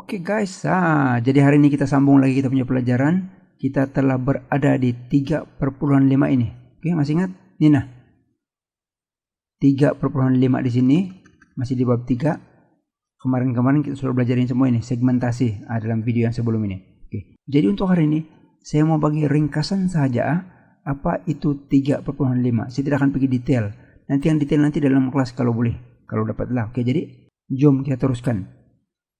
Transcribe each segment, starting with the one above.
Oke guys, jadi hari ini kita sambung lagi kita punya pelajaran. Kita telah berada di 3,5 ini. Oke, masih ingat? Nina. 3,5 di sini, masih di bab 3. Kemarin kita sudah belajarin semua ini, segmentasi dalam video yang sebelum ini. Oke. Jadi untuk hari ini, saya mau bagi ringkasan saja apa itu 3,5. Saya tidak akan pergi detail. Nanti yang detail nanti dalam kelas kalau boleh. Kalau dapatlah. Oke, jadi jom kita teruskan.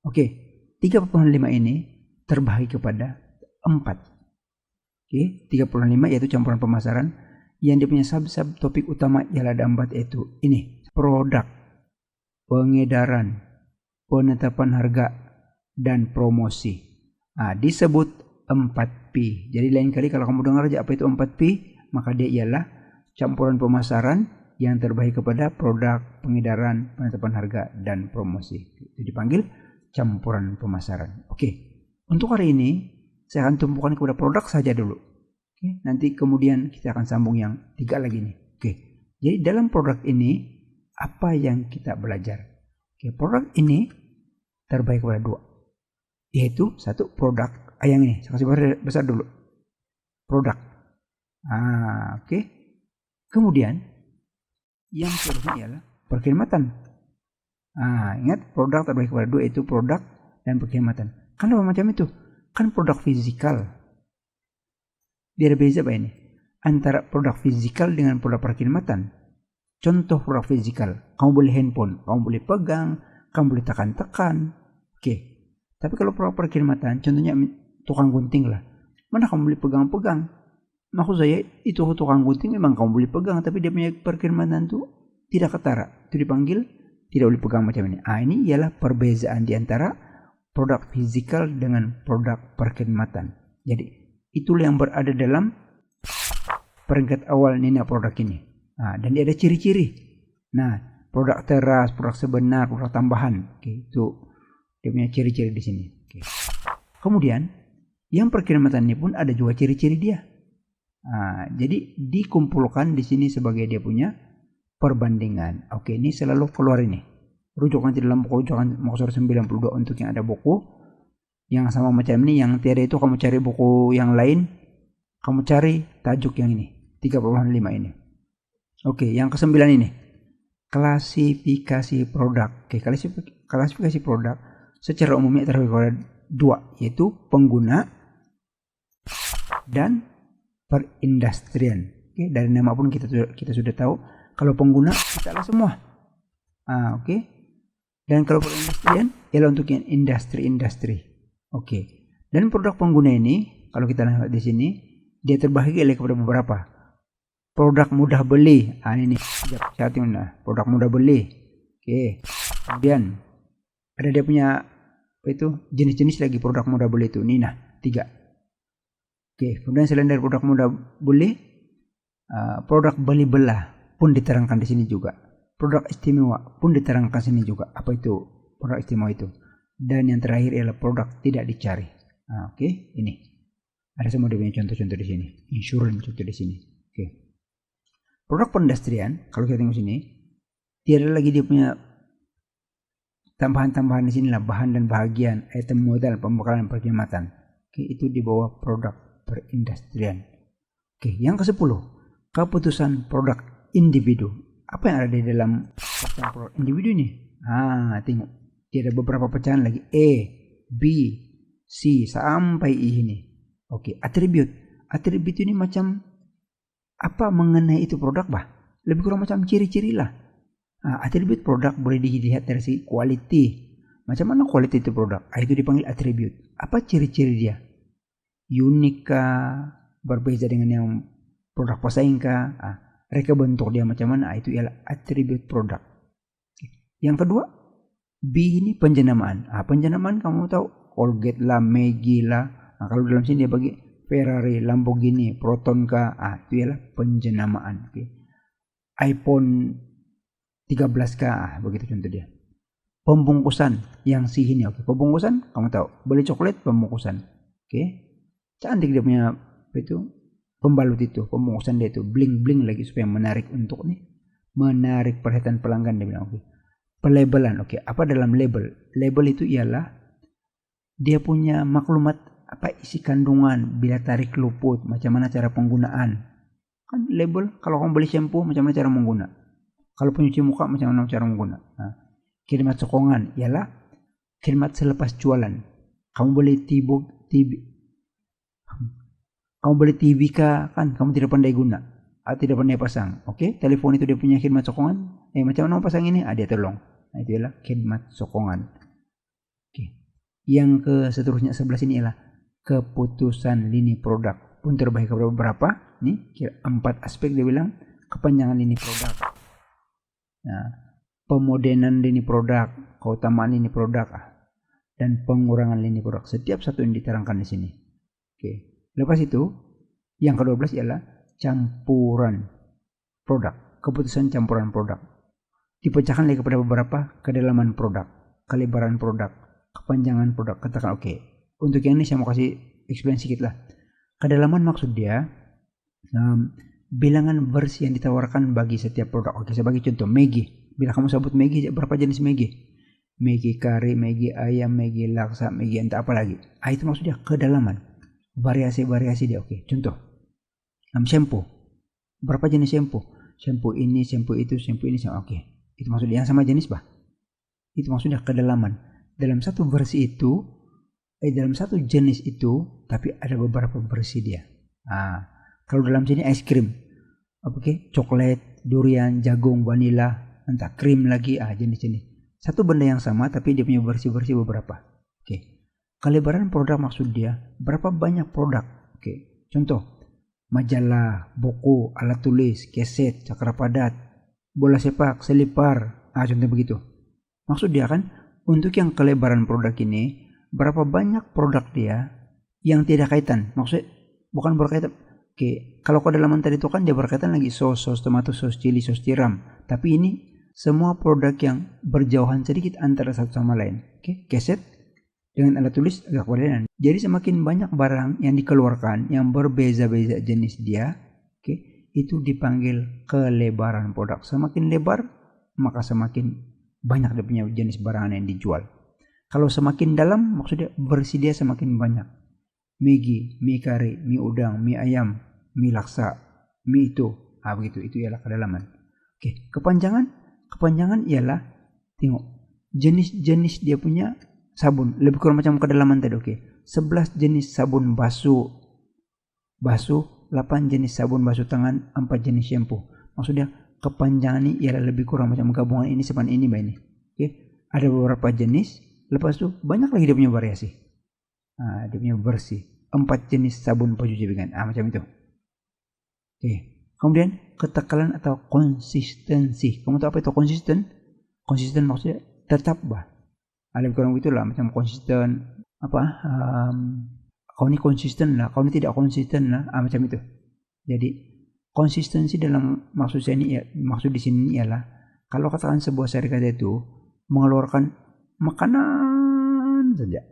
Oke. 3,5 ini terbagi kepada 4. Oke, 35 yaitu campuran pemasaran. Yang dia punya sub topik utama ialah ada 4 yaitu ini. Produk, pengedaran, penetapan harga, dan promosi. Disebut 4P. Jadi lain kali kalau kamu dengar aja apa itu 4P, maka dia ialah campuran pemasaran yang terbagi kepada produk, pengedaran, penetapan harga, dan promosi. Itu dipanggil campuran pemasaran. Oke, untuk hari ini saya akan tumpukan kepada produk saja dulu. Oke, nanti kemudian kita akan sambung yang 3 lagi nih. Oke, jadi dalam produk ini apa yang kita belajar? Oke, produk ini terbagi kepada 2, yaitu satu produk yang ini. Saya kasih besar dulu. Produk. Oke. Kemudian yang kedua ialah perkhidmatan. Ingat produk terbagi kepada 2 itu produk dan perkhidmatan. Kan apa macam itu? Kan produk fisikal. Dia ada beza apa ini? Antara produk fisikal dengan produk perkhidmatan. Contoh produk fisikal, kamu beli handphone, kamu boleh pegang, kamu boleh tekan-tekan. Oke. Tapi kalau produk perkhidmatan, contohnya tukang gunting lah. Mana kamu boleh pegang-pegang? Maksud saya itu tukang gunting memang kamu boleh pegang, tapi dia punya perkhidmatan itu tidak ketara. Itu dipanggil tidak boleh pegang macam ini. Ini ialah perbezaan di antara produk fisikal dengan produk perkhidmatan. Jadi itulah yang berada dalam peringkat awal Nina produk ini. Dan dia ada ciri-ciri. Produk teras, produk sebenar, produk tambahan. Oke, itu dia punya ciri-ciri di sini. Oke. Kemudian yang perkhidmatan ini pun ada juga ciri-ciri dia. Jadi dikumpulkan di sini sebagai dia punya perbandingan. Oke, ini selalu keluar ini. Rujukan di dalam buku rujukan maksud 92 untuk yang ada buku yang sama macam ini. Yang tiada itu kamu cari buku yang lain, kamu cari tajuk yang ini 3,5 ini. Oke, yang ke-9 ini klasifikasi produk. Oke, klasifikasi produk secara umumnya terbagi pada 2, yaitu pengguna dan perindustrian. Oke, dari nama pun kita sudah tahu kalau pengguna kita lah semua. Oke. Dan kalau perindustrian ialah untuk yang industri. Oke. Dan produk pengguna ini kalau kita lihat di sini dia terbagi kepada beberapa. Produk mudah beli. Ini produk mudah beli. Oke. Kemudian ada dia punya itu jenis-jenis lagi produk mudah beli itu. Ini 3. Oke. Kemudian selain dari produk mudah beli, produk beli belah pun diterangkan di sini juga. Produk istimewa pun diterangkan sini juga. Apa itu produk istimewa itu? Dan yang terakhir ialah produk tidak dicari. Oke, ini ada semua dia punya contoh-contoh di sini. Insurance contoh di sini. Oke. Produk perindustrian kalau kita tengok sini, tidak ada lagi dia punya tambahan-tambahan di sini lah, bahan dan bahagian, item modal, pembekalan, perkhidmatan. Oke, itu di bawah produk perindustrian. Oke, yang ke-10, keputusan produk individu. Apa yang ada di dalam produk individu ini? Tengok. Dia ada beberapa pecahan lagi. A, B, C, sampai I ini. Oke, atribut. Atribut ini macam apa mengenai itu produk bah? Lebih kurang macam ciri-ciri lah. Atribut produk boleh dilihat dari segi quality. Macam mana quality itu produk? Itu dipanggil atribut. Apa ciri-ciri dia? Unik kah? Berbeza dengan yang produk pesaing kah? Reka bentuk dia macam mana? Itu ialah atribut produk. Yang kedua, B ini penjenamaan. Penjenamaan kamu tahu Colgate lah, Maggi lah. Kalau dalam sini dia bagi Ferrari, Lamborghini, Proton kah? Itu ialah penjenamaan. iPhone 13 kah? Begitu contoh dia. Pembungkusan yang C ini. Pembungkusan kamu tahu. Beli coklat pembungkusan. Cantik dia punya itu. Pembalut itu, pembungkusan dia itu bling-bling lagi supaya menarik untuk menarik perhatian pelanggan dia bilang. Pelabelan. Apa dalam label? Label itu ialah dia punya maklumat apa isi kandungan, bila tarik luput, macam mana cara penggunaan. Kan label, kalau kamu beli shampoo macam mana cara menggunakan. Kalau penyuci muka macam mana cara menggunakan. Nah, khidmat sokongan ialah khidmat selepas jualan. Kamu beli kamu beli TV kan kamu tidak pandai guna atau tidak pandai pasang. Oke, telepon itu dia punya khidmat sokongan. Macam mana pasang ini? Dia tolong. Nah, itu ialah khidmat sokongan. Oke. Yang ke seterusnya sebelah sini ialah keputusan lini produk. Pun terbagi kepada beberapa. Nih, 4 aspek dia bilang. Kepanjangan lini produk. Nah, pemodenan lini produk, keutamaan lini produk, dan pengurangan lini produk. Setiap satu yang diterangkan di sini. Oke. Lepas itu, yang ke-12 ialah campuran produk. Keputusan campuran produk. Dipecahkan lagi kepada beberapa kedalaman produk, kelebaran produk, kepanjangan produk. Katakan oke. Untuk yang ini saya mau kasih explain sedikit lah. Kedalaman maksud dia bilangan versi yang ditawarkan bagi setiap produk. Oke, saya bagi contoh Maggi. Bila kamu sebut Maggi, berapa jenis Maggi? Maggi kari, Maggi ayam, Maggi laksa, Maggi entah apa lagi. Itu maksudnya kedalaman. Variasi-variasi dia. Oke, contoh. Shampoo. Berapa jenis shampoo? Shampoo ini, shampoo itu, shampoo ini. Oke. Itu maksudnya yang sama jenis, bah. Itu maksudnya kedalaman. Dalam satu versi itu, dalam satu jenis itu, tapi ada beberapa versi dia. Kalau dalam sini es krim. Oke, coklat, durian, jagung, vanila, entah krim lagi, jenis-jenis. Satu benda yang sama tapi dia punya versi-versi beberapa. Oke. Kelebaran produk maksud dia berapa banyak produk. Oke. Contoh, majalah, buku, alat tulis, keset, cakra padat, bola sepak, selipar. Contoh begitu. Maksud dia kan untuk yang kelebaran produk ini berapa banyak produk dia yang tidak kaitan. Maksudnya bukan berkaitan. Oke, kalau kedalaman tadi itu kan dia berkaitan lagi sos tomato, sos chili, sos tiram. Tapi ini semua produk yang berjauhan sedikit antara satu sama lain. Oke, keset dengan alat tulis agak berbeda. Jadi semakin banyak barang yang dikeluarkan yang berbeza-beza jenis dia, oke, itu dipanggil kelebaran produk. Semakin lebar, maka semakin banyak dia punya jenis barang yang dijual. Kalau semakin dalam, maksudnya versi dia semakin banyak. Maggi, mie kari, mie udang, mie ayam, mie laksa, mie itu. Begitu, itu ialah kedalaman. Oke, kepanjangan ialah tengok jenis-jenis dia punya sabun, lebih kurang macam kedalaman tadi. Oke. 11 jenis sabun basuh, 8 jenis sabun basuh tangan, 4 jenis shampoo. Maksudnya kepanjangan ini ialah lebih kurang macam gabungan ini sepan ini ini. Oke. Ada beberapa jenis, lepas itu banyak lagi dia punya variasi. Dia punya versi. 4 jenis sabun pencuci pinggan. Macam itu. Oke. Kemudian ketekalan atau konsistensi. Kamu tahu apa itu konsisten? Konsisten maksudnya tetap, bah. Ada kurang gitulah, macam konsisten kau ini konsisten lah, kau ini tidak konsisten lah, macam itu. Jadi konsistensi dalam maksud saya ini, maksud di sini ialah kalau katakan sebuah syarikat itu mengeluarkan makanan saja,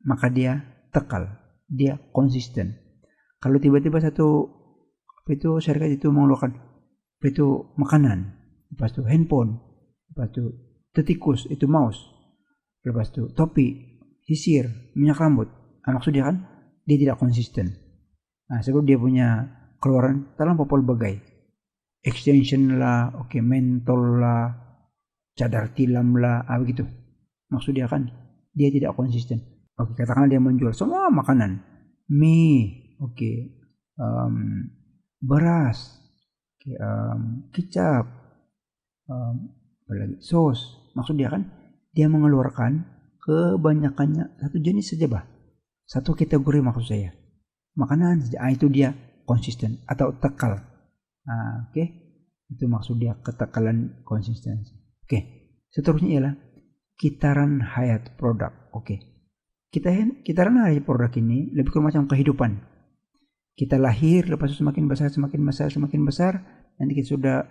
maka dia tekal, dia konsisten. Kalau tiba-tiba itu syarikat itu mengeluarkan itu makanan, lepas itu handphone, lepas itu tikus, itu mouse, lepas itu topi, sisir, minyak rambut. Maksudnya kan dia tidak konsisten. Sebab dia punya keluaran terlampau pelbagai. Extension lah, mentol lah, cadar tilam lah, begitu. Maksudnya kan dia tidak konsisten. Katakanlah dia menjual semua makanan, mie, beras, kicap, sos. Maksudnya kan dia mengeluarkan kebanyakannya satu jenis saja, bah. Satu kategori maksud saya. Makanan saja. Itu dia konsisten atau tekal. Itu maksud dia ketekalan konsistensi. Seterusnya ialah kitaran hayat produk. Kitaran hayat produk ini lebih kurang macam kehidupan. Kita lahir, lepas itu semakin besar. Nanti kita sudah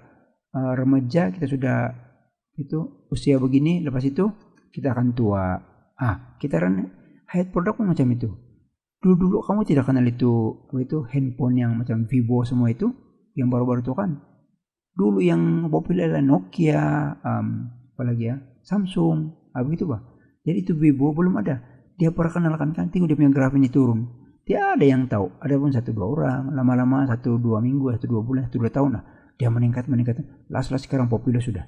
remaja, kita sudah itu usia begini, lepas itu kita akan tua. Kitaran hayat produk pun macam itu. Dulu kamu tidak kenal itu handphone yang macam Vivo semua itu, yang baru-baru itu kan. Dulu yang populer adalah Nokia, apalagi ya, Samsung, begitu, bah. Jadi itu Vivo belum ada. dia perkenalkan kan, tengok dia punya graf ini turun. Tiada yang tahu. Ada pun 1-2 orang, lama-lama 1-2 minggu, 1-2 bulan, 1-2 tahun lah. Dia meningkat. Las-las sekarang populer sudah.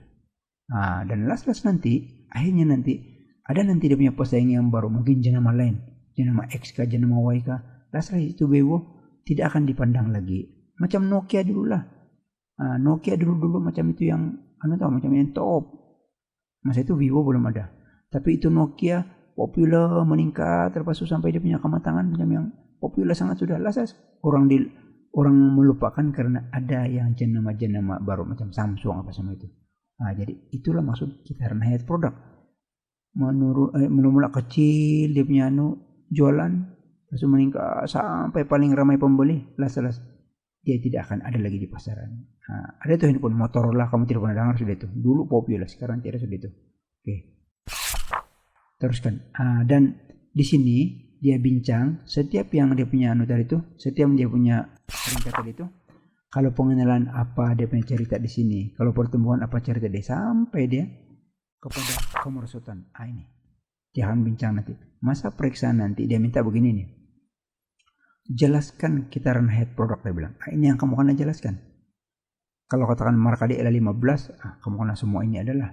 Nah, dan las-las nanti, akhirnya nanti, ada nanti dia punya pesaing yang baru. Mungkin jenama lain. Jenama X kah, jenama Y kah. Las-las itu Vivo tidak akan dipandang lagi. Macam Nokia dulu lah. Nokia dulu macam itu yang, macam yang top. Masa itu Vivo belum ada. Tapi itu Nokia populer, meningkat, terpas sampai dia punya kematangan macam yang populer sangat sudah. Las-las orang melupakan karena ada yang jenama baru macam Samsung apa sama itu. Jadi itulah maksud kita Renayat produk. Mula-mula kecil dia punya jualan, langsung meningkat sampai paling ramai pembeli. Las-las dia tidak akan ada lagi di pasaran. Ada tuh handphone Motorola, kamu tidak pernah dengar sudah itu. Dulu populer, sekarang tidak sudah itu. Oke. Teruskan. Dan di sini dia bincang setiap yang dia punya tadi itu, setiap dia punya ringkas tadi itu. Kalau pengenalan apa dia punya cerita di sini, kalau pertumbuhan apa cerita dia, sampai dia kepada kemerosotan. Ini dia akan bincang nanti. Masa periksaan nanti dia minta begini nih. Jelaskan kita Renayat produk, dia bilang. Ini yang kamu kena jelaskan. Kalau katakan marka dia adalah 15, kamu kena semua ini adalah.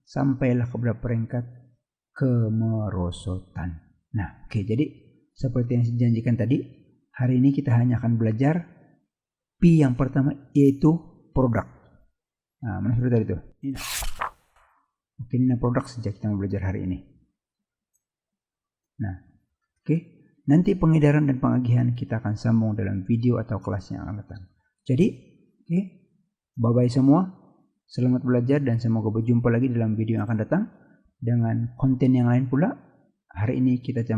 Sampailah kepada peringkat kemerosotan. Nah, oke, jadi seperti yang dijanjikan tadi, hari ini kita hanya akan belajar P yang pertama, yaitu produk. Mana sudah tadi itu? Ini. Oke, ini produk sejak kita belajar hari ini. Nah, oke. Nanti pengedaran dan pengagihan kita akan sambung dalam video atau kelas yang akan datang. Jadi, oke, bye-bye semua. Selamat belajar dan semoga berjumpa lagi dalam video yang akan datang dengan konten yang lain pula. Hari ini kita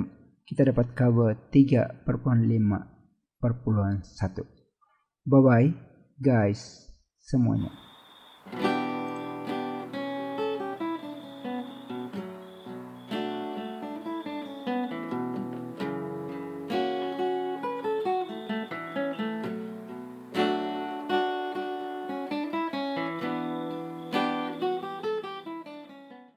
dapat cover 3/5/1. Bye-bye guys semuanya.